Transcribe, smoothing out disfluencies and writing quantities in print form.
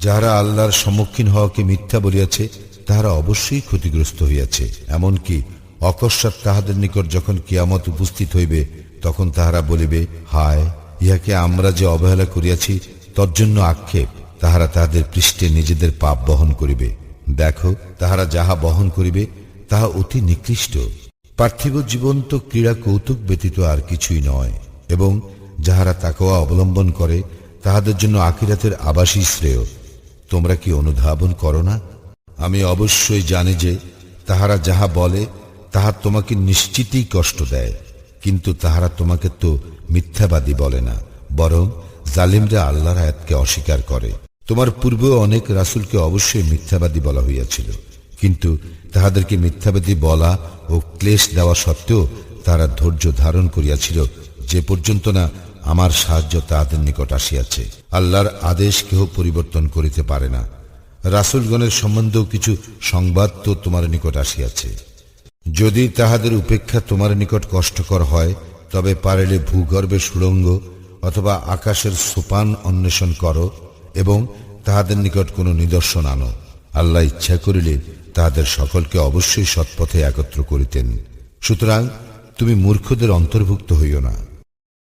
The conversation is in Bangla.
যাহারা আল্লাহর সম্মুখীন হওয়াকে মিথ্যা বলিয়াছে তাহারা অবশ্যই ক্ষতিগ্রস্ত হইয়াছে। এমনকি অকস্মাৎ তাহাদের নিকট যখন কিয়ামত উপস্থিত হইবে তখন তাহারা বলিবে, হায়, ইহাকে আমরা যে অবহেলা করিয়াছি তজ্জন্য আক্ষেপ। তাহারা তাহাদের পৃষ্ঠে নিজেদের পাপ বহন করিবে। দেখো, তাহারা যাহা বহন করিবে তাহা অতি নিকৃষ্ট। পার্থিব জীবন তো ক্রীড়া কৌতুক ব্যতীত আর কিছুই নয়, এবং যাহারা তাকওয়া অবলম্বন করে তাহাদের জন্য আখিরাতের আবাসই শ্রেয়। তোমরা কি অনুধাবন করো না? আমি অবশ্যই জানি যে তাহারা যাহা বলে তাহা তোমাকে নিশ্চিতই কষ্ট দেয়, কিন্তু তাহারা তোমাকে তো মিথ্যাবাদী বলে না, বরং জালিমরা আল্লাহর আয়াতকে অস্বীকার করে। তোমার পূর্বেও অনেক রাসূলকে অবশ্যই মিথ্যাবাদী বলা হইয়াছিল, কিন্তু তাহাদেরকে মিথ্যাবাদী বলা ও ক্লেশ দেওয়া সত্ত্বেও তারা ধৈর্য ধারণ করিয়াছিল, যে পর্যন্ত না আমার সাহায্য তাহাদের নিকট আসিয়াছে। আল্লাহর আদেশ কেহ পরিবর্তন করিতে পারে না। রাসূলগণের সম্বন্ধেও কিছু সংবাদ তো তোমার নিকট আসিয়াছে। যদি তাহাদের উপেক্ষা তোমার নিকট কষ্টকর হয় তবে পারিলে ভূগর্ভে সুড়ঙ্গ অথবা আকাশের সোপান অন্বেষণ করো এবং তাহাদের নিকট কোনো নিদর্শন আনো। আল্লাহ ইচ্ছা করিলে তাহাদের সকলকে অবশ্যই সৎপথে একত্র করিতেন। সুতরাং তুমি মূর্খদের অন্তর্ভুক্ত হইও না।